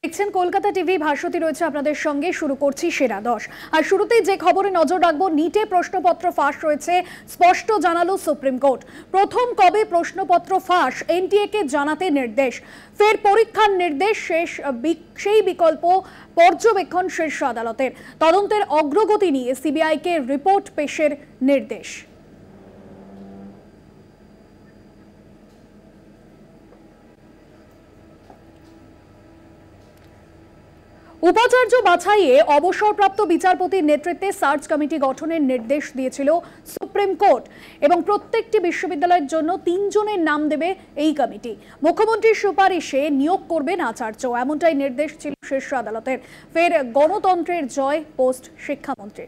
দেখছেন কলকাতা টিভি। ভাস্বতী রয়েছে আপনাদের সঙ্গে। শুরু করছি সেরা 10। আর শুরুতেই যে খবরে নজর রাখবো, নিটে প্রশ্নপত্র ফাঁস রয়েছে, স্পষ্ট জানালো সুপ্রিম কোর্ট। প্রথম কবে প্রশ্নপত্র ফাঁস এনটিএ কে জানাতে নির্দেশ, ফের পরীক্ষার নির্দেশ সেই বিকল্প পর্যবেক্ষণ শীর্ষ আদালতের। তদন্তের অগ্রগতি নিয়ে সিবিআই কে রিপোর্ট পেশের নির্দেশ। উপাচার্য বাছাইয়ে অবসরপ্রাপ্ত বিচারপতির নেতৃত্বে সার্চ কমিটি গঠনের নির্দেশ দিয়েছিল সুপ্রিম কোর্ট এবং প্রত্যেকটি বিশ্ববিদ্যালয়ের জন্য 3 জনের নাম দেবে এই কমিটি। মুখ্যমন্ত্রীর সুপারিশে নিয়োগ করবেন আচার্য, এমনটাই নির্দেশ ছিল শীর্ষ আদালতের। ফের গণতন্ত্রের জয় পোস্ট শিক্ষামন্ত্রী।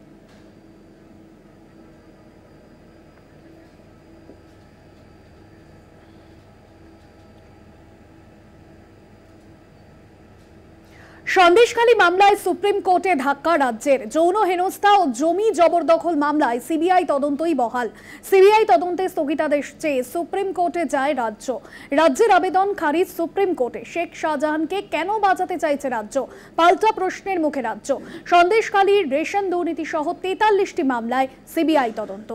সন্দেশখালী মামলায় সুপ্রিম কোর্টে ধাক্কা রাজ্যের। যৌন হেনস্থা ও জমি জবরদখল মামলায় সিবিআই তদন্তই বহাল। সিবিআই তদন্তে স্থগিতাদেশ চেয়ে সুপ্রিম কোর্টে যায় রাজ্য। রাজ্যের আবেদন খারিজ সুপ্রিম কোর্টে। শেখ শাহজাহানকে কেন বাঁচাতে চাইছে রাজ্য, পাল্টা প্রশ্নের মুখে রাজ্য। সন্দেশখালীর রেশন দুর্নীতি সহ 43টি মামলায় সিবিআই তদন্ত।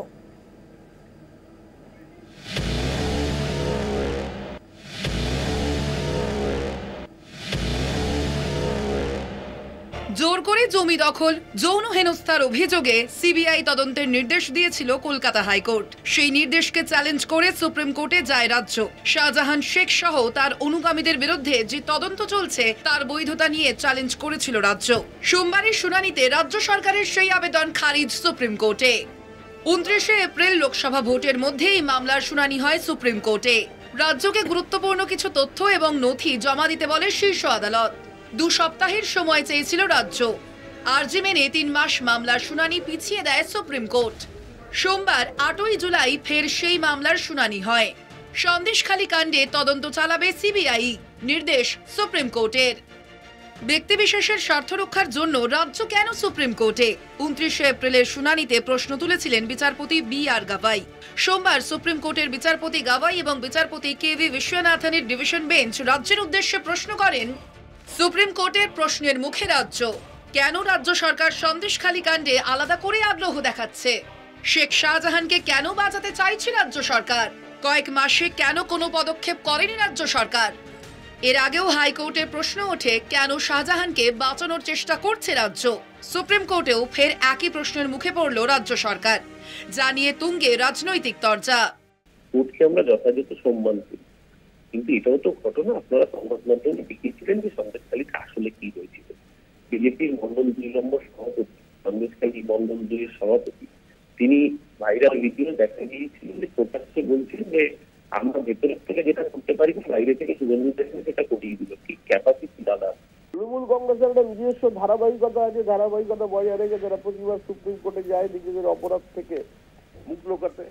জোর করে জমি দখল, যৌন হেনস্থার অভিযোগে সিবিআই তদন্তের নির্দেশ দিয়েছিল কলকাতা হাইকোর্ট। সেই নির্দেশকে চ্যালেঞ্জ করে সুপ্রিম কোর্টে যায় রাজ্য। শাহজাহান শেখ সহ তার অনুগামীদের বিরুদ্ধে যে তদন্ত চলছে তার বৈধতা নিয়ে চ্যালেঞ্জ করেছিল রাজ্য। সোমবারের শুনানিতে রাজ্য সরকারের সেই আবেদন খারিজ সুপ্রিম কোর্টে। 29শে এপ্রিল লোকসভা ভোটের মধ্যেই মামলার শুনানি হয় সুপ্রিম কোর্টে। রাজ্যকে গুরুত্বপূর্ণ কিছু তথ্য এবং নথি জমা দিতে বলে শীর্ষ আদালত। 2 সপ্তাহের সময় চেয়েছিল রাজ্য। আর্জি মেনে 3 মাস মামলার শুনানি পিছিয়ে দেয় সুপ্রিম কোর্ট। সোমবার 8ই জুলাই ফের সেই মামলার শুনানি হয়। সন্দেশখালী কাণ্ডে তদন্ত চালাবে সিবিআই, নির্দেশ সুপ্রিম কোর্টের। ব্যক্তিবিশেষের স্বার্থ রক্ষার জন্য রাজ্য কেন সুপ্রিম কোর্টে? 29শে এপ্রিলের শুনানিতে প্রশ্ন তুলেছিলেন বিচারপতি বি.আর. গাভাই। সোমবার সুপ্রিম কোর্টের বিচারপতি গাভাই এবং বিচারপতি কে.ভি. বিশ্বনাথনের ডিভিশন বেঞ্চ রাজ্যের উদ্দেশ্যে প্রশ্ন করেন। সুপ্রিম কোর্টের প্রশ্নের মুখে রাজ্য। কেন রাজ্য সরকার সন্দেশখালী কাণ্ডে আলাদা করে আগ্রহ দেখাচ্ছে? শেখ শাহজাহানকে কেন বাঁচাতে চাইছে রাজ্য সরকার? কয়েক মাসে কেন কোনো পদক্ষেপ করেনি রাজ্য সরকার? এর আগেও হাইকোর্টের প্রশ্ন ওঠে, কেন শাহজাহানকে বাঁচানোর চেষ্টা করছে রাজ্য? সুপ্রিম কোর্টেও ফের একই প্রশ্নের মুখে পড়ল রাজ্য সরকার। জানিয়ে তুঙ্গে রাজনৈতিক তরজা। কোর্টকে আমরা যথাযথ সম্মান করি, কিন্তু এটাও তো ঘটনা। আপনারা সংবাদ মাধ্যমে দেখিয়েছিলেন যে সন্দেশখালীতে আসলে কি হয়েছিল। বিজেপির মন্ডল 2 নম্বর সভাপতি, সন্দেশখালী মন্ডল 2 এর সভাপতি, তিনি ভাইরাল ভিডিও দেখা গিয়েছিলেন যে প্রকাশ্যে বলছেন যে আমরা ভেতরের থেকে যেটা করতে পারি বাইরে থেকে শুভেন্দু সেটা করিয়ে দিল। কি ক্যাপাসিটি দাদা! তৃণমূল কংগ্রেসের একটা নিজস্ব ধারাবাহিকতা আছে, ধারাবাহিকতা বজায় রেখে যারা প্রতিবার সুপ্রিম কোর্টে যায় নিজেদের অপরাধ থেকে মুখ লোকাতে,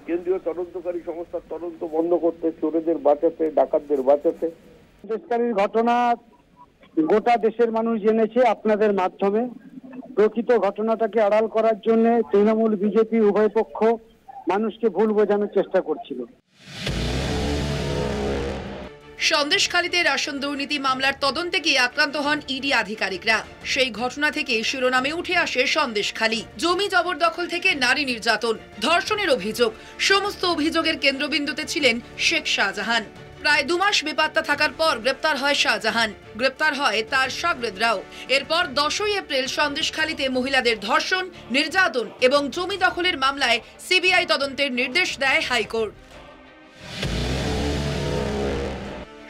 কেন্দ্রীয় তদন্তকারী সংস্থার তদন্ত বন্ধ করতে, চোরেদের বাঁচাতে, ডাকাতদের বাঁচাতে। সন্দেশখালীর ঘটনা গোটা দেশের মানুষ জেনেছে আপনাদের মাধ্যমে। প্রকৃত ঘটনাটাকে আড়াল করার জন্য তৃণমূল বিজেপি উভয় পক্ষ মানুষকে ভুল বোঝানোর চেষ্টা করছিল। সন্দেশখালীতে রেশন দুর্নীতি মামলার তদন্তে গিয়ে আক্রান্ত হন ইডি আধিকারিকরা। সেই ঘটনা থেকে শিরোনামে উঠে আসে সন্দেশখালী। জমি জবরদখল থেকে নারী নির্যাতন, ধর্ষণের অভিযোগ, সমস্ত অভিযোগের কেন্দ্রবিন্দুতে ছিলেন শেখ শাহজাহান। প্রায় 2 মাস বেপাত্তা থাকার পর গ্রেপ্তার হয় শাহজাহান, গ্রেপ্তার হয় তার শাগরেদরাও। এরপর 10ই এপ্রিল সন্দেশখালীতে মহিলাদের ধর্ষণ, নির্যাতন এবং জমি দখলের মামলায় সিবিআই তদন্তের নির্দেশ দেয় হাইকোর্ট।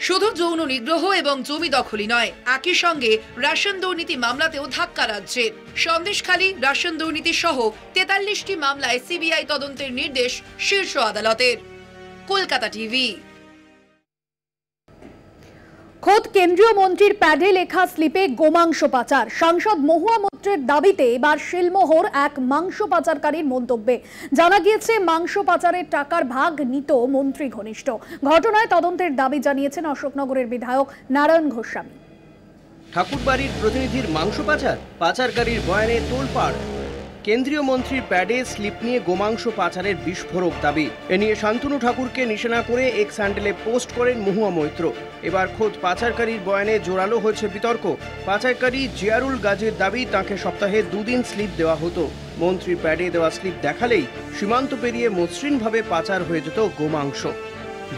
শুধু যৌন নিগ্রহ এবং জমি দখলই নয়, একই সঙ্গে রেশন দুর্নীতি মামলাতেও ধাক্কা রাজ্যের। সন্দেশখালী রেশন দুর্নীতি সহ 43টি মামলায় সিবিআই তদন্তের নির্দেশ শীর্ষ আদালতের। কলকাতা টিভি। খোদ কেন্দ্রীয় মন্ত্রীর প্যাডে লেখা স্লিপে গোমাংস পাচার। সাংসদ মহুয়া মৈত্রের দাবিতে এবার শিলমোহর এক মাংস পাচারকারীর মন্তব্যে। জানা গিয়েছে মাংস পাচারের টাকার ভাগ নিত মন্ত্রী ঘনিষ্ঠ। ঘটনায় তদন্তের দাবি জানিয়েছেন অশোকনগরের বিধায়ক নারায়ণ গোস্বামী। ঠাকুরবাড়ির প্রতিনিধির মাংস পাচার, পাচারকারীর বয়ানে তোলপাড়। কেন্দ্রীয় মন্ত্রীর প্যাডে স্লিপ নিয়ে গোমাংস পাচারের বিস্ফোরক দাবি। এ নিয়ে শান্তনু ঠাকুরকে নিশানা করে এক্স হ্যান্ডেলে পোস্ট করেন মহুয়া মৈত্র। এবার খোদ পাচারকারীর বয়ানে জোরালো হয়েছে বিতর্ক। পাচারকারী জিয়ারুল গাজীর দাবি তাকে সপ্তাহে 2 দিন স্লিপ দেওয়া হতো। মন্ত্রীর প্যাডে দেওয়া স্লিপ দেখালেই সীমান্ত পেরিয়ে মসৃণভাবে পাচার হয়ে যেত গোমাংস।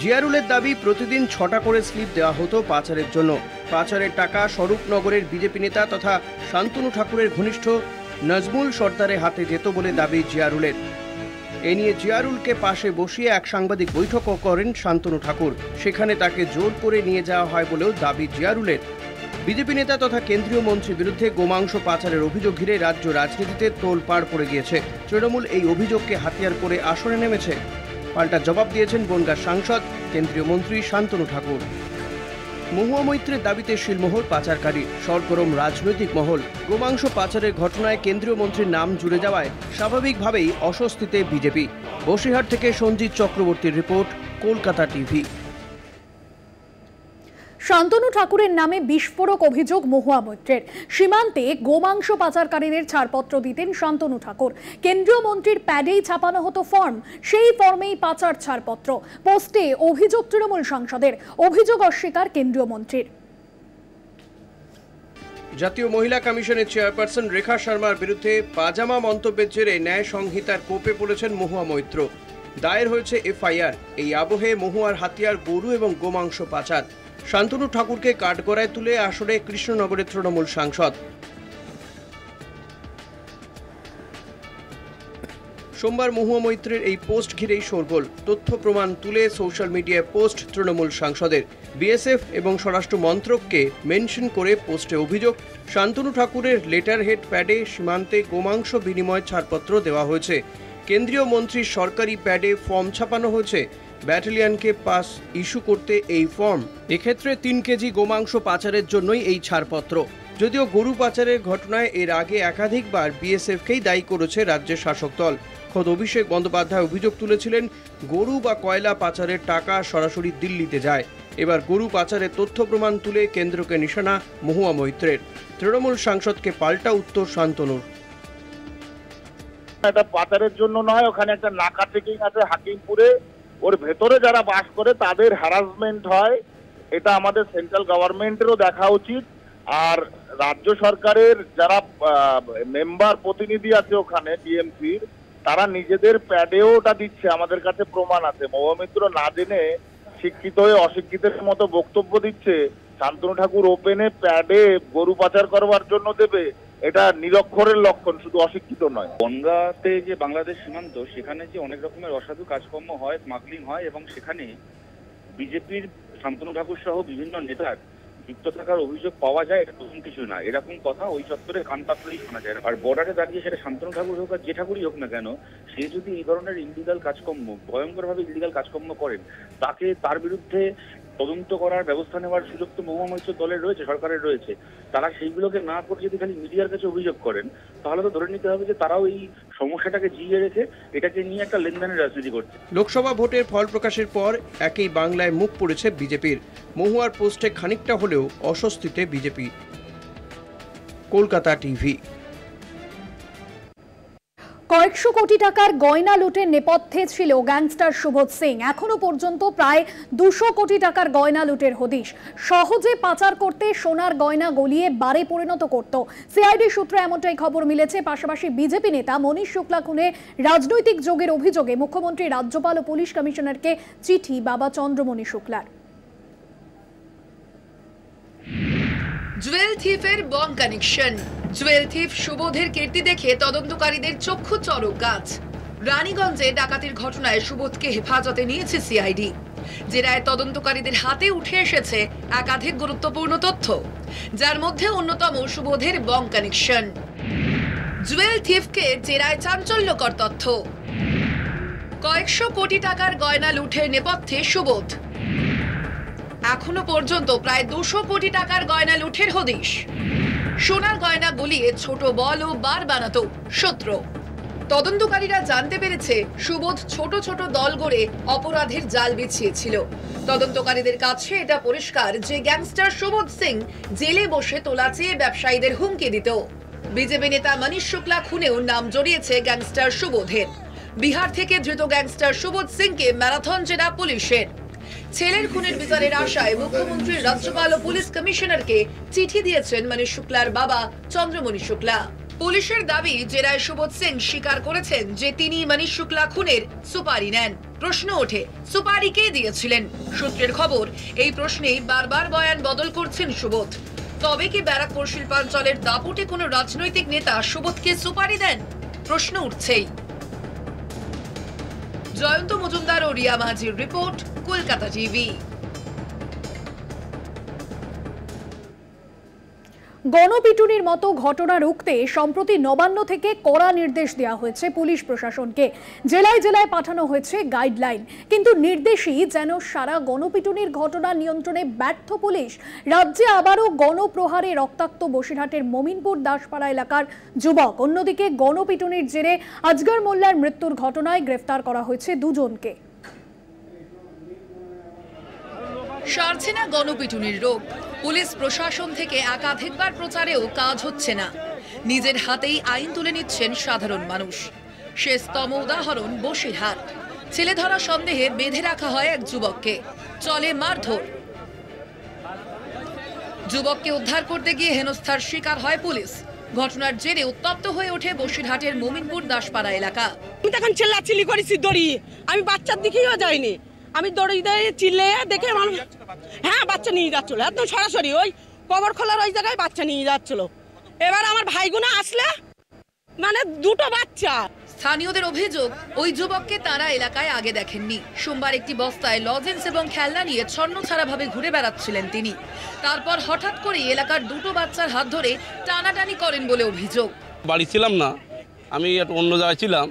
জিয়ারুলের দাবি প্রতিদিন 6টা করে স্লিপ দেওয়া হতো পাচারের জন্য। পাচারের টাকা স্বরূপনগরের বিজেপি নেতা তথা শান্তনু ঠাকুরের ঘনিষ্ঠ নজমুল সর্দারের হাতে যেত বলে দাবি জিয়ারুলের। এ নিয়ে জিয়ারুলকে পাশে বসিয়ে এক সাংবাদিক বৈঠকও করেন শান্তনু ঠাকুর। সেখানে তাকে জোর করে নিয়ে যাওয়া হয় বলেও দাবি জিয়ারুলের। বিজেপি নেতা তথা কেন্দ্রীয় মন্ত্রীর বিরুদ্ধে গোমাংস পাচারের অভিযোগ ঘিরে রাজ্য রাজনীতিতে তোলপাড় পড়ে গিয়েছে। তৃণমূল এই অভিযোগকে হাতিয়ার করে আসরে নেমেছে। পাল্টা জবাব দিয়েছেন বনগাঁর সাংসদ কেন্দ্রীয় মন্ত্রী শান্তনু ঠাকুর। মহুয়া মৈত্রের দাবিতে শিলমোহর পাচারকারী, সরগরম রাজনৈতিক মহল। গোমাংস পাচারের ঘটনায় কেন্দ্রীয় মন্ত্রীর নাম জুড়ে যাওয়ায় স্বাভাবিকভাবেই অস্বস্তিতে বিজেপি। বসিরহাট থেকে সঞ্জিত চক্রবর্তীর রিপোর্ট, কলকাতা টিভি। শান্তনু ঠাকুরের নামে বিস্ফোরক অভিযোগ মহুয়া মৈত্রের। সীমান্তে গোমাংস পাচারকারীদের ছাড়পত্র দিতেন শান্তনু ঠাকুর। কেন্দ্রীয় মন্ত্রীর প্যাডেই ছাপানো হতো ফর্ম, সেই ফর্মেই পাচার ছাড়পত্র। পোস্টে অভিযোগ তৃণমূল সাংসদের, অভিযোগ অস্বীকার কেন্দ্রীয় মন্ত্রীর। জাতীয় মহিলা কমিশনের চেয়ারপারসন রেখা শর্মার বিরুদ্ধে পাজামা মন্তব্যের জেরে ন্যায় সংহিতার কোপে পড়েছেন মহুয়া মৈত্র। দায়ের হয়েছে এফআইআর। এই আবহে মহুয়ার হাতিয়ার গরু এবং গোমাংস পাচার। শান্তনু ঠাকুরকে কাঠগড়ায় তুলে আসরে কৃষ্ণনগরের তৃণমূল সাংসদ। সোমবার মহুয়া মৈত্রের এই পোস্ট ঘিরেই শোরগোল। তথ্য প্রমাণ তুলে সোশ্যাল মিডিয়ায় পোস্ট তৃণমূল সাংসদের। বিএসএফ এবং স্বরাষ্ট্র মন্ত্রককে মেনশন করে পোস্টে অভিযোগ, শান্তনু ঠাকুরের লেটার হেড প্যাডে সীমান্তে গোমাংস বিনিময় ছাড়পত্র দেওয়া হয়েছে। কেন্দ্রীয় মন্ত্রীর সরকারি প্যাডে ফর্ম ছাপানো হয়েছে। ব্যাটালিয়নকে পাস ইস্যু করতে এই ফর্ম। এক্ষেত্রে 3 কেজি গোমাংস পাচারের জন্যই এই ছাড়পত্র। যদিও গরু পাচারের ঘটনায় এর আগে একাধিকবার বিএসএফকেই দায়ী করেছে রাজ্যের শাসক দল। খোদ অভিষেক বন্দ্যোপাধ্যায় অভিযোগ তুলেছিলেন, গরু বা কয়লা পাচারের টাকা সরাসরি দিল্লিতে যায়। এবার গরু পাচারের তথ্য প্রমাণ তুলে কেন্দ্রকে নিশানা মহুয়া মৈত্রের। তৃণমূল সাংসদকে পাল্টা উত্তর শান্তনুর। এটা পাচারের জন্য নয়, ওখানে একটা নাকা চেকিং আছে হাকিমপুরে, ওর ভেতরে যারা বাস করে তাদের হ্যারাসমেন্ট হয়। এটা আমাদের সেন্ট্রাল গভর্নমেন্টেরও দেখা উচিত। আর রাজ্য সরকারের যারা মেম্বার প্রতিনিধি আছে ওখানে টিএমসির, তারা নিজেদের প্যাডেও ওটা দিচ্ছে, আমাদের কাছে প্রমাণ আছে। মহুয়া মৈত্র না জেনে শিক্ষিত হয়ে অশিক্ষিতের মতো বক্তব্য দিচ্ছে। শান্তনু ঠাকুর ওপেনে প্যাডে গরু পাচার করবার জন্য দেবে, এটা নিরক্ষরের লক্ষণ, শুধু অশিক্ষিত নয়। বনগাঁতে যে বাংলাদেশ সীমান্ত, সেখানে যে অনেক রকমের অসাধু কাজকর্ম হয়, স্মাগলিং হয়, এবং সেখানে বিজেপির শান্তনু ঠাকুর সহ বিভিন্ন নেতার যুক্ত থাকার অভিযোগ পাওয়া যায়, এটা নতুন কিছু না। এরকম কথা ওই চত্বরে কান পাতলেই শোনা যায়। আর বর্ডারে দাঁড়িয়ে সেটা শান্তনু ঠাকুর হোক আর যে ঠাকুরই হোক না কেন, সে যদি এই ধরনের ইলিগাল কাজকর্ম, ভয়ঙ্করভাবে ইলিগাল কাজকর্ম করেন, তাকে তার বিরুদ্ধে তদন্ত করার ব্যবস্থা নেওয়ার সুযোগ তো মহুয়া মৈত্র দলের রয়েছে, সরকারের রয়েছে। তারা সেইগুলোকে না করে যদি খালি মিডিয়ার কাছে অভিযোগ করেন, তাহলে তো ধরে নিতে হবে যে তারাও এই সমস্যাটাকে জিইয়ে রেখে এটাকে নিয়ে একটা লেনদেনের রাজনীতি করছে। লোকসভা ভোটের ফল প্রকাশের পর একই বাংলায় মুখ পড়েছে বিজেপির। মহুয়ার পোস্টে খানিকটা হলেও অস্বস্তিতে বিজেপি। কলকাতা টিভি। কয়েকশো কোটি টাকার গয়না লুটের নেপথ্যে ছিল গ্যাংস্টার সুবোধ সিং। এখনো পর্যন্ত প্রায় 200 কোটি টাকার গয়না লুটের হদিশ। সহজে পাচার করতে সোনার গয়না গলিয়ে বারে পরিণত করত। সিআইডি সূত্রে এমনটাই খবর মিলেছে। পাশাপাশি বিজেপি নেতা মনীষ শুক্লা খুনে রাজনৈতিক যোগের অভিযোগে মুখ্যমন্ত্রী, রাজ্যপাল ও পুলিশ কমিশনারকে চিঠি বাবা চন্দ্রমণি শুক্লার। জুয়েল থিফের বং কানেকশন। জুয়েল থিফ সুবোধের কীর্তি দেখে তদন্তকারীদের চক্ষু চড়ক গাছ। রানীগঞ্জে ডাকাতির ঘটনায় সুবোধকে হেফাজতে নিয়েছে সিআইডি। জেরায় তদন্তকারীদের হাতে উঠে এসেছে একাধিক গুরুত্বপূর্ণ তথ্য, যার মধ্যে অন্যতম সুবোধের বং কানেকশন। জুয়েল থিফকে জেরায় চাঞ্চল্যকর তথ্য। কয়েকশো কোটি টাকার গয়না লুঠের নেপথ্যে সুবোধ। এখনো পর্যন্ত প্রায় 200 কোটি টাকার গয়না লুঠের হদিশ। সোনার গয়না গলিয়ে ছোট বল ও বার বানাতো শত্রু। তদন্তকারীরা জানতে পেরেছে সুবোধ ছোট ছোট দল গড়ে অপরাধের জাল বিছিয়েছিল। তদন্তকারীদের কাছে এটা পরিষ্কার যে গ্যাংস্টার সুবোধ সিং জেলে বসে তোলা চেয়ে ব্যবসায়ীদের হুমকি দিত। বিজেপি নেতা মনীষ শুক্লা খুনেও নাম জড়িয়েছে গ্যাংস্টার সুবোধের। বিহার থেকে ধৃত গ্যাংস্টার সুবোধ সিংকে ম্যারাথন জেরা পুলিশের। ছেলের খুনের বিচারের আশায় মুখ্যমন্ত্রী, রাজ্যপাল ও পুলিশ কমিশনারকে চিঠি দিয়েছেন মনীষ শুক্লার বাবা চন্দ্রমণি শুক্লা। পুলিশের দাবি, জেরায় সুবোধ সিং স্বীকার করেছেন যে তিনি মনীষ শুক্লা খুনের সুপারি নেন। প্রশ্ন ওঠে, সুপারি কে দিয়েছিলেন? সূত্রের খবর, এই প্রশ্নেই বারবার বয়ান বদল করছেন সুবোধ। তবে কি ব্যারাকপুর শিল্পাঞ্চলের দাপুটে কোনো রাজনৈতিক নেতা সুবোধকে সুপারি দেন? প্রশ্ন উঠছেই। জয়ন্ত মজুমদার ও রিয়া মাঝির রিপোর্ট, কলকাতা টিভি। গণপিটুনির মতো ঘটনা রুখতে সম্প্রতি নবান্ন থেকে কড়া নির্দেশ দেওয়া হয়েছে পুলিশ প্রশাসনকে। জেলায় জেলায় পাঠানো হয়েছে গাইডলাইন, কিন্তু নির্দেশই যেন সারা গণপিটুনির ঘটনা নিয়ন্ত্রণে ব্যর্থ পুলিশ। রাজ্যে আবারও গণপ্রহারে রক্তাক্ত বসিরহাটের মমিনপুর দাসপাড়া এলাকার যুবক। অন্যদিকে গণপিটুনির জেরে আজগর মোল্লার মৃত্যুর ঘটনায় গ্রেফতার করা হয়েছে দুজনকে। সারছে না গণপিটুনির রোগ। পুলিশ প্রশাসন থেকে একাধিকবার প্রচারেও কাজ হচ্ছে না। নিজের হাতেই আইন তুলে নিচ্ছেন সাধারণ মানুষ। শেষতম উদাহরণ বসিরহাট। ছেলে ধরা সন্দেহে বেঁধে রাখা হয় এক যুবককে, চলে মারধর। যুবককে উদ্ধার করতে গিয়ে হেনস্থার শিকার হয় পুলিশ। ঘটনার জেরে উত্তপ্ত হয়ে ওঠে বসিরহাটের মমিনপুর দাসপাড়া এলাকা। আমি তখন চিল্লাচিল্লি করেছি, দড়িয়ে আমি বাচ্চার দিকেও যাইনি, আমি দড়ি দিয়ে চিল্লে দেখে মানুষ, হ্যাঁ বাচ্চা নিয়ে যাচ্ছিল একদম সরাসরি ওই কবর খোলার ওই জায়গায় বাচ্চা নিয়ে যাচ্ছিল। এবার আমার ভাইগুনা আসলে মানে দুটো বাচ্চা। স্থানীয়দের অভিযোগ, ওই যুবককে তারা এলাকায় আগে দেখেননি। সোমবার একটি বস্তায় লজেন্স এবং খেলনা নিয়ে ছন্নছাড়া ভাবে ঘুরে বেড়াচ্ছিলেন তিনি। তারপর হঠাৎ করে এলাকার দুটো বাচ্চার হাত ধরে টানাটানি করেন বলে অভিযোগ। বাড়ি ছিলাম না, আমি একটু অন্য জায়গায় ছিলাম,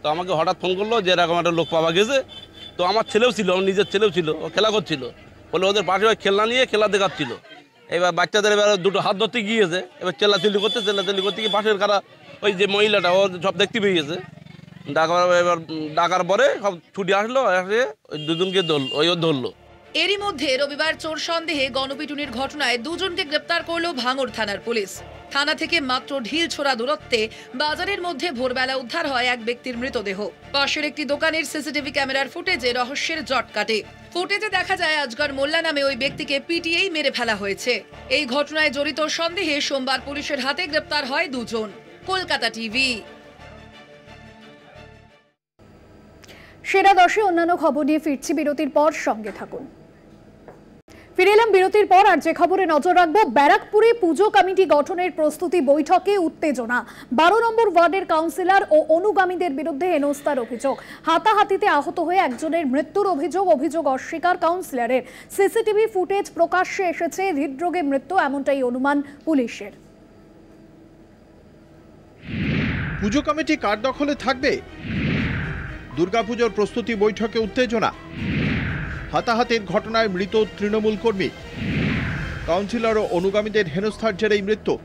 তো আমাকে হঠাৎ ফোন করলো যে এরকম একটা লোক পাওয়া গেছে। তো আমার ছেলেও ছিল, আমার নিজের ছেলেও ছিল, ও খেলা করছিল বলে ওদের পাশে খেলনা নিয়ে খেলা দেখাচ্ছিল। এবার বাচ্চাদের এবার দুটো হাত ধরতে গিয়েছে, এবার চেল্লাচিল্লি করতে গিয়ে পাশের কারা ওই যে মহিলাটা ও সব দেখতে পেয়ে গেছে। এবার ডাকার পরে সব ছুটি আসলো, এসে ওই দুজনকে ধরলো। এরই মধ্যে রবিবার চোর সন্দেহে গণপিটুনির ঘটনায় দুজনকে গ্রেপ্তার করলো ভাঙড় থানার পুলিশ। থানা থেকে মাত্র ঢিল ছোড়া দূরত্বে বাজারের মধ্যে ভোরবেলা উদ্ধার হয় এক ব্যক্তির মৃতদেহ। পাশের একটি দোকানের সিসিটিভি ক্যামেরার ফুটেজে রহস্যের জট কাটে। ফুটেজে দেখা যায় আজগর মোল্লা নামে ওই ব্যক্তিকে পিটিয়েই মেরে ফেলা হয়েছে। এই ঘটনায় জড়িত সন্দেহে সোমবার পুলিশের হাতে গ্রেপ্তার হয় দুজন। কলকাতা টিভি। সেরা দশে অন্যান্য খবর নিয়ে ফিরছি বিরতির পর, সঙ্গে থাকুন। ফিরে এলাম বিরতির পর, আর যে খবরে নজর রাখবো, ব্যারাকপুরে পুজো কমিটি গঠনের প্রস্তুতি বৈঠকে উত্তেজনা। 12 নম্বর ওয়ার্ডের কাউন্সিলর ও অনুগামীদের বিরুদ্ধে হেনস্থার অভিযোগ। হাতাহাতিতে আহত হয়ে একজনের মৃত্যুর অভিযোগ অস্বীকার কাউন্সিলরের। সিসিটিভি ফুটেজ প্রকাশ্যে এসেছে, হৃদরোগে মৃত্যু এমনটাই অনুমান পুলিশের। পুজো কমিটি কার দখলে থাকবে? দুর্গাপুজোর প্রস্তুতি বৈঠকে উত্তেজনা। হাতাহাতির ঘটনায় মৃত তৃণমূল কর্মী। কাউন্সিলর ও অনুগামীদের হেনস্থার জেরেই মৃত্যু।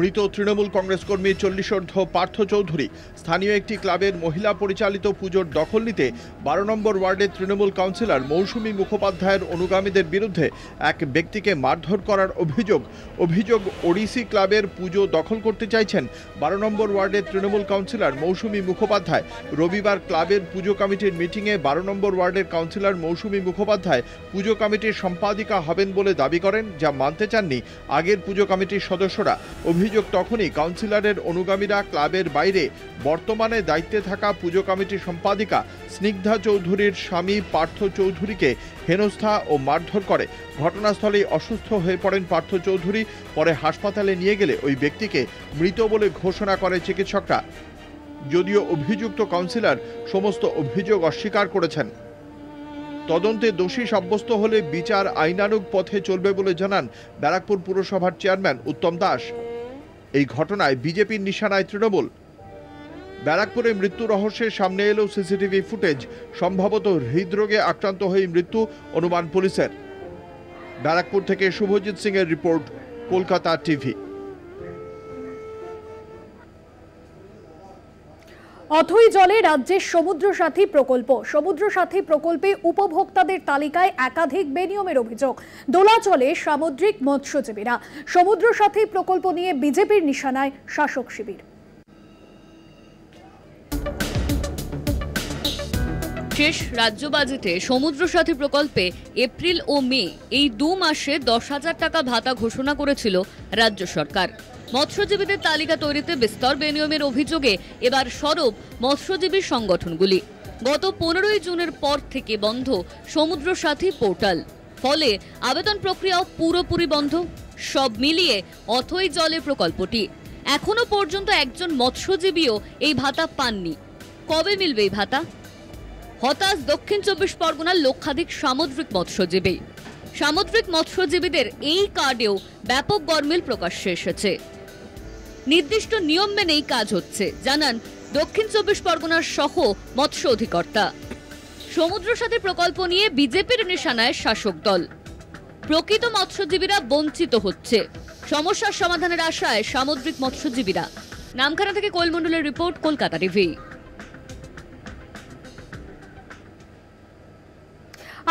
মৃত তৃণমূল কংগ্রেস কর্মী 40 পার্থ চৌধুরী স্থানীয় একটি ক্লাবের মহিলা পরিচালিত পুজোর দখল নিতে 12 নম্বর ওয়ার্ডের তৃণমূল কাউন্সিলর মৌসুমী মুখোপাধ্যায়ের অনুগামীদের বিরুদ্ধে এক ব্যক্তিকে মারধর করার অভিযোগ ওড়িশি ক্লাবের পুজো দখল করতে চাইছেন 12 নম্বর ওয়ার্ডের তৃণমূল কাউন্সিলর মৌসুমী মুখোপাধ্যায়। রবিবার ক্লাবের পুজো কমিটির মিটিংয়ে 12 নম্বর ওয়ার্ডের কাউন্সিলর মৌসুমী মুখোপাধ্যায় পুজো কমিটির সম্পাদিকা হবেন বলে দাবি করেন, যা মানতে চাননি আগের পুজো কমিটির সদস্যরা। অভিযোগ তখনই কাউন্সিলরের অনুগামীরা ক্লাবের বাইরে বর্তমানে দায়িত্বে থাকা পুজো কমিটির সম্পাদিকা স্নিগ্ধা চৌধুরীর স্বামী পার্থ চৌধুরীকে হেনস্থা ও মারধর করে। ঘটনাস্থলেই অসুস্থ হয়ে পড়েন পার্থ চৌধুরী। পরে হাসপাতালে নিয়ে গেলে ওই ব্যক্তিকে মৃত বলে ঘোষণা করে চিকিৎসকরা। যদিও অভিযুক্ত কাউন্সিলর সমস্ত অভিযোগ অস্বীকার করেছেন। তদন্তে দোষী সাব্যস্ত হলে বিচার আইনানুগ পথে চলবে বলে জানান ব্যারাকপুর পুরসভার চেয়ারম্যান উত্তম দাস। এই ঘটনায় বিজেপির নিশানায় তৃণমূল। ব্যারাকপুরে মৃত্যু রহস্যের সামনে এলো সিসিটিভি ফুটেজ। সম্ভবত হৃদরোগে আক্রান্ত হয়ে মৃত্যু অনুমান পুলিশের। ব্যারাকপুর থেকে শুভজিৎ সিং এর রিপোর্ট, কলকাতা টিভি। অথই জলে রাজ্যের সমুদ্র সাথী প্রকল্প। সমুদ্র সাথী প্রকল্পে উপভোক্তাদের তালিকায় একাধিক বেনিয়মের অভিযোগ। দোলাচলে সামুদ্রিক মৎস্যজীবীরা। সমুদ্র সাথী প্রকল্প নিয়ে বিজেপির নিশানায় শাসক শিবির। শেষ রাজ্য বাজেটে সমুদ্র সাথী প্রকল্পে এপ্রিল ও মে এই 2 মাসে 10,000 টাকা ভাতা ঘোষণা করেছিল রাজ্য সরকার। মৎস্যজীবীদের তালিকা তৈরিতে বিস্তর বেনিয়মের অভিযোগে এবার সরব মৎস্যজীবী সংগঠনগুলি। গত 15ই জুনের পর থেকে বন্ধ সমুদ্র সাথী পোর্টাল, ফলে আবেদন প্রক্রিয়াও পুরোপুরি বন্ধ। সব মিলিয়ে অথই জলে প্রকল্পটি এখনো পর্যন্ত একজন মৎস্যজীবীও এই ভাতা পাননি। কবে মিলবে এই ভাতা? হতাশ দক্ষিণ 24 পরগনার লক্ষাধিক সামুদ্রিক মৎস্যজীবী। সামুদ্রিক মৎস্যজীবীদের এই কার্ডেও ব্যাপক গরমিল প্রকাশ্যে এসেছে। নির্দিষ্ট নিয়ম মেনেই কাজ হচ্ছে, জানান দক্ষিণ 24 পরগনার সহ মৎস্য অধিকর্তা। সমুদ্র সাথী প্রকল্প নিয়ে বিজেপির নিশানায় শাসক দল। প্রকৃত মৎস্যজীবীরা বঞ্চিত হচ্ছে। সমস্যার সমাধানের আশায় সামুদ্রিক মৎস্যজীবীরা। নামখানা থেকে কোয়েল মণ্ডলের রিপোর্ট, কলকাতা টিভি।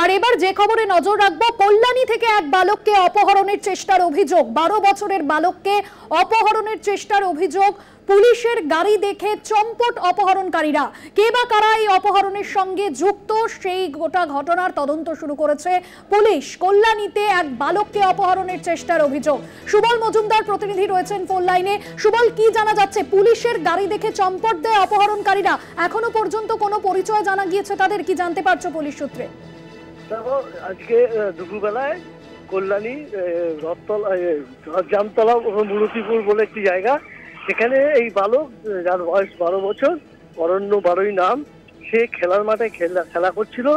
আর এবার যে খবরে নজর রাখবো, কল্যাণী থেকে এক বালককে অপহরণের চেষ্টার অভিযোগ। 12 বছরের বালককে অপহরণের চেষ্টার অভিযোগ। পুলিশের গাড়ি দেখে চম্পট অপহরণকারীরা। কে বা কারা এই অপহরণের সঙ্গে যুক্ত, সেই গোটা ঘটনার তদন্ত শুরু করেছে পুলিশ। কল্যাণীতে এক বালককে অপহরণের চেষ্টার অভিযোগ। সুবল মজুমদার প্রতিনিধি রয়েছেন ফোন লাইনে। সুবল, কি জানা যাচ্ছে? পুলিশের গাড়ি দেখে চম্পট দেয় অপহরণকারীরা। এখনো পর্যন্ত কোনো পরিচয় জানা গিয়েছে তাদের? কি জানতে পারছো পুলিশ সূত্রে? দেখো, আজকে দুপুরবেলায় কল্যাণী রথতলা, জামতলা মুরতিপুর বলে একটি জায়গা, সেখানে এই বালক, যার বয়স 12 বছর, অরণ্য বারোই নাম, সে খেলার মাঠে খেলা করছিল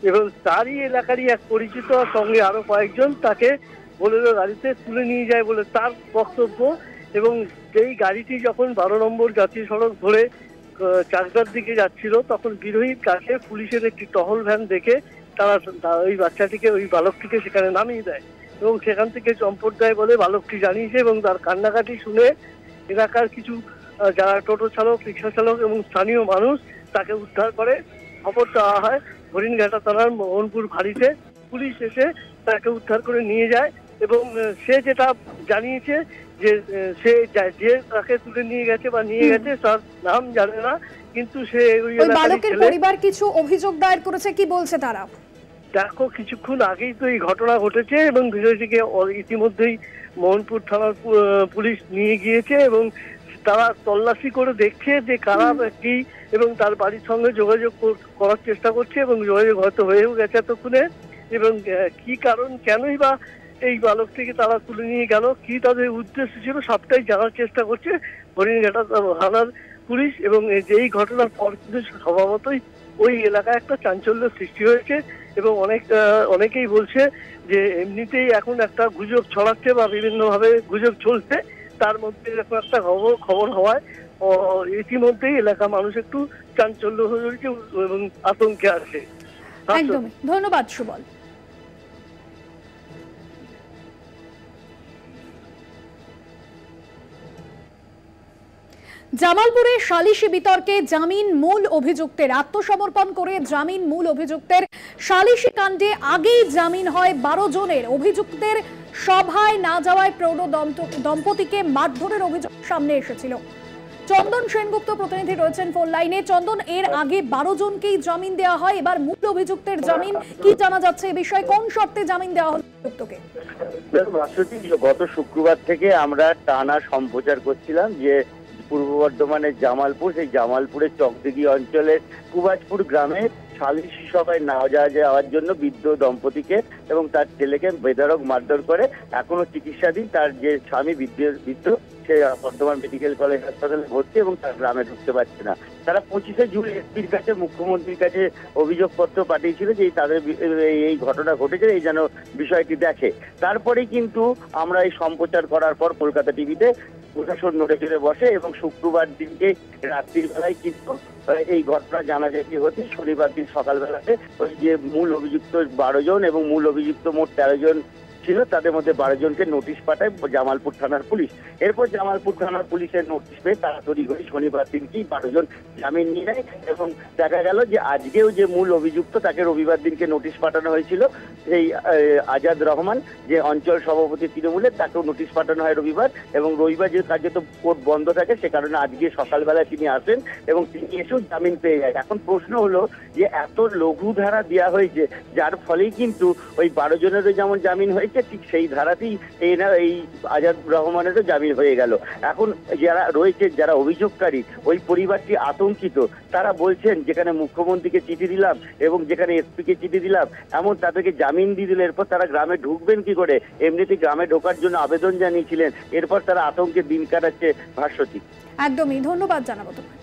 এবং তারই এলাকারই এক পরিচিত সঙ্গে আরো কয়েকজন তাকে বোলেরো গাড়িতে তুলে নিয়ে যায় বলে তার বক্তব্য। এবং এই গাড়িটি যখন 12 নম্বর জাতীয় সড়ক ধরে চাকদার দিকে যাচ্ছিল, তখন বিরোহীর কাছে পুলিশের একটি টহল ভ্যান দেখে তারা ওই বাচ্চাটিকে, ওই বালকটিকে সেখানে নামিয়ে দেয় এবং সেখান থেকে চম্পট দেয় বলে বালকটি জানিয়েছে। এবং তার কান্নাকাটি শুনে এলাকার কিছু যারা টোটো চালক, রিক্সা চালক এবং স্থানীয় মানুষ তাকে উদ্ধার করে। খবর দেওয়া হয় হরিণঘাটা থানার মোহনপুর ফাঁড়িতে। পুলিশ এসে তাকে উদ্ধার করে নিয়ে যায় এবং সে যেটা জানিয়েছে যে সে যে তাকে তুলে নিয়ে গেছে বা নিয়ে গেছে তার নাম জানে না, কিন্তু সে ওই বালকের পরিবার কিছু অভিযোগ দায়ের করেছে। কি বলছে তারা? দেখো, কিছুক্ষণ আগেই তো এই ঘটনা ঘটেছে এবং বিষয়টিকে ইতিমধ্যেই মোহনপুর থানার পুলিশ নিয়ে গিয়েছে এবং তারা তল্লাশি করে দেখছে যে কারা কি, এবং তার বাড়ির সঙ্গে যোগাযোগ করার চেষ্টা করছে এবং যোগাযোগ হয়তো হয়েও গেছে এতক্ষণে। এবং কি কারণ, কেনই বা এই বালকটিকে তারা তুলে নিয়ে গেল, কি তাদের উদ্দেশ্য ছিল, সবটাই জানার চেষ্টা করছে হরিণঘাটা থানার পুলিশ। এবং এই ঘটনার পর কিন্তু স্বভাবতই ওই এলাকায় একটা চাঞ্চল্য সৃষ্টি হয়েছে এবং অনেকেই বলছে যে এমনিতেই এখন একটা গুজব ছড়াচ্ছে বা বিভিন্নভাবে গুজব চলছে, তার মধ্যে এরকম একটা খবর হওয়ায় ইতিমধ্যেই এলাকার মানুষ একটু চাঞ্চল্য হয়ে রয়েছে এবং আতঙ্কে আছে। একদমই, ধন্যবাদ সুবল। জামালপুরে সালিশি বিতর্কে জামিন মূল অভিযুক্তের। আত্মসমর্পণ করে জামিন মূল অভিযুক্তের। সালিশি কাণ্ডে আগেই জামিন হয় 12 জনের। অভিযুক্তের সভায় না যাওয়ায় প্রৌঢ় দম্পতিকে মারধরের অভিযোগ সামনে এসেছিল। চন্দন সেনগুপ্ত প্রতিনিধি রয়েছেন ফোন লাইনে। চন্দন, এর আগে 12 জনকেই জামিন দেওয়া হয়, এবার মূল অভিযুক্তের জামিন। কি জানা যাচ্ছে এ বিষয়ে? কোন শর্তে জামিন দেওয়া হলো অভিযুক্তকে? গত শুক্রবার থেকে আমরা টানা সম্প্রচার করছিলাম যে পূর্ব বর্ধমানের জামালপুর, সেই জামালপুরের চকদিঘি অঞ্চলের কুবাজপুর গ্রামে সালিশি সভায় না যাওয়ার জন্য বৃদ্ধ দম্পতিকে এবং তার ছেলেকে বেধড়ক মারধর করে এখনো চিকিৎসাধীন তার যে স্বামী বৃদ্ধ, সে বর্ধমান মেডিকেল কলেজ হাসপাতালে ভর্তি এবং তার গ্রামে ঢুকতে পারছে না। তারা 25শে জুন এসপির কাছে, মুখ্যমন্ত্রীর কাছে অভিযোগপত্র পাঠিয়েছিল যে তাদের এই ঘটনা ঘটেছে, এই যেন বিষয়টি দেখে। তারপরেই কিন্তু আমরা এই সম্প্রচার করার পর কলকাতা টিভিতে প্রশাসন নড়ে বসে এবং শুক্রবার দিনকে রাত্রির বেলায় কিন্তু এই ঘটনা জানা যায় কি হচ্ছে। শনিবার দিন সকালবেলাতে ওই যে মূল অভিযুক্ত 12 জন এবং মূল অভিযুক্ত মোট 13 জন ছিল, তাদের মধ্যে 12 জনকে নোটিশ পাঠায় জামালপুর থানার পুলিশ। এরপর জামালপুর থানার পুলিশের নোটিশ পেয়ে তাড়াতাড়ি করে শনিবার দিনকেই 12 জন জামিন নিয়ে নেয় এবং দেখা গেল যে আজকেও যে মূল অভিযুক্ত তাকে রবিবার দিনকে নোটিশ পাঠানো হয়েছিল। এই আজাদ রহমান যে অঞ্চল সভাপতি তৃণমূলের, তাকেও নোটিশ পাঠানো হয় রবিবার, এবং রবিবার যে কার্যত কোর্ট বন্ধ থাকে সে কারণে আজকে সকালবেলা তিনি আসেন এবং তিনি এসেও জামিন পেয়ে যায়। এখন প্রশ্ন হলো যে এত লঘু ধারা দেওয়া হয়েছে, যার ফলেই কিন্তু ওই 12 জনেরও যেমন জামিন হয়েছে, ঠিক সেই ধারাতেই এই আজাদ রহমানেরও জামিন হয়ে গেল। এখন যারা রয়েছে, যারা অভিযোগকারী, ওই পরিবারটি আতঙ্কিত। তারা বলছেন যেখানে মুখ্যমন্ত্রীকে চিঠি দিলাম এবং যেখানে এসপিকে চিঠি দিলাম, এমন তাদেরকে জামিন দিয়ে দিলে এরপর তারা গ্রামে ঢুকবেন কি করে? এমনিতেই গ্রামে ঢোকার জন্য আবেদন জানিয়েছিলেন, এরপর তারা আতঙ্কে দিন কাটাচ্ছে। ভাস্বতী, একদমই ধন্যবাদ জানাবো তোমায়।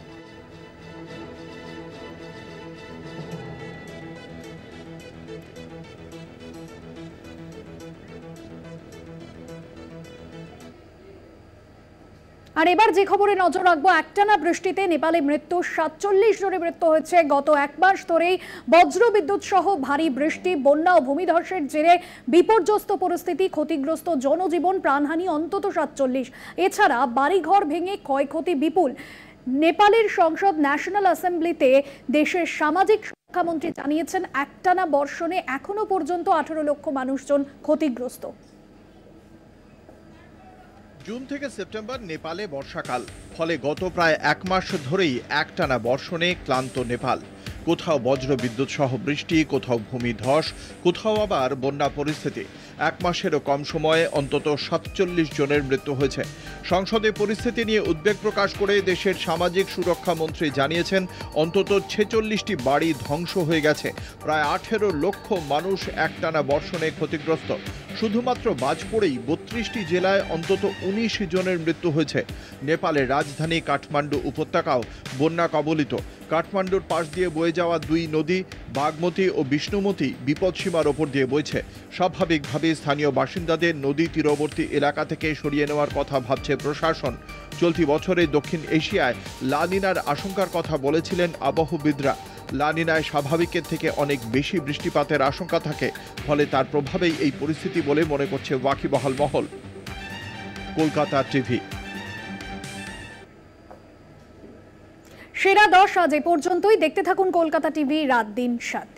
আর এবার যে খবরে নজর রাখবো, একটানা বৃষ্টিতে নেপালে মৃত্যু, 47 জনের মৃত্যু হয়েছে। গত এক মাস ধরেই বজ্র বিদ্যুৎ সহ ভারী বৃষ্টি, বন্যা ও ভূমিধসের জেরে বিপর্যস্ত পরিস্থিতি, ক্ষতিগ্রস্ত জনজীবন, প্রাণহানি অন্তত 47। এছাড়া বাড়িঘর ভেঙে ক্ষয়ক্ষতি বিপুল। নেপালের সংসদ ন্যাশনাল অ্যাসেম্বলিতে দেশের সামাজিক শিক্ষামন্ত্রী জানিয়েছেন, একটানা বর্ষণে এখনো পর্যন্ত 18 লক্ষ মানুষজন ক্ষতিগ্রস্ত। জুন থেকে সেপ্টেম্বর নেপালে বর্ষাকাল, ফলে গত প্রায় এক মাস ধরেই একটানা বর্ষণে ক্লান্ত নেপাল। কোথাও বজ্র বিদ্যুৎ সহ বৃষ্টি, কোথাও ভূমিধস, কোথাও আবার বন্যা পরিস্থিতি। এক মাসেরও কম সময়ে অন্তত 47 জনের মৃত্যু হয়েছে। সংসদে পরিস্থিতি নিয়ে উদ্বেগ প্রকাশ করে দেশের সামাজিক সুরক্ষা মন্ত্রী জানিয়েছেন, অন্তত 46টি বাড়ি ধ্বংস হয়ে গেছে। প্রায় 18 লক্ষ মানুষ একটানা বর্ষণে ক্ষতিগ্রস্ত। শুধুমাত্র বাজ পড়েই 32টি জেলায় অন্তত 19 জনের মৃত্যু হয়েছে। নেপালের রাজধানী কাঠমান্ডু উপত্যকাও বন্যা কবলিত। কাঠমান্ডুর পাশ দিয়ে বয়ে যাওয়া দুই নদী বাগমতী ও বিষ্ণুমতী বিপদসীমার ওপর দিয়ে বইছে। স্বাভাবিকভাবে স্থানীয় বাসিন্দাদের নদী তীরবর্তী এলাকা থেকে সরিয়ে নেওয়ার কথা ভাবছে প্রশাসন। চলতি বছরে দক্ষিণ এশিয়ায় লা নিনার আশঙ্কার কথা বলেছিলেন আবহবিদরা। লা নিনায় স্বাভাবিকের থেকে অনেক বেশি বৃষ্টিপাতের আশঙ্কা থাকে, ফলে তার প্রভাবেই এই পরিস্থিতি বলে মনে করছে ওয়াকিবহাল মহল। কলকাতা টিভি। সেরা 10 আজ এ পর্যন্তই। দেখতে থাকুন কলকাতা টিভি রাত দিন 7।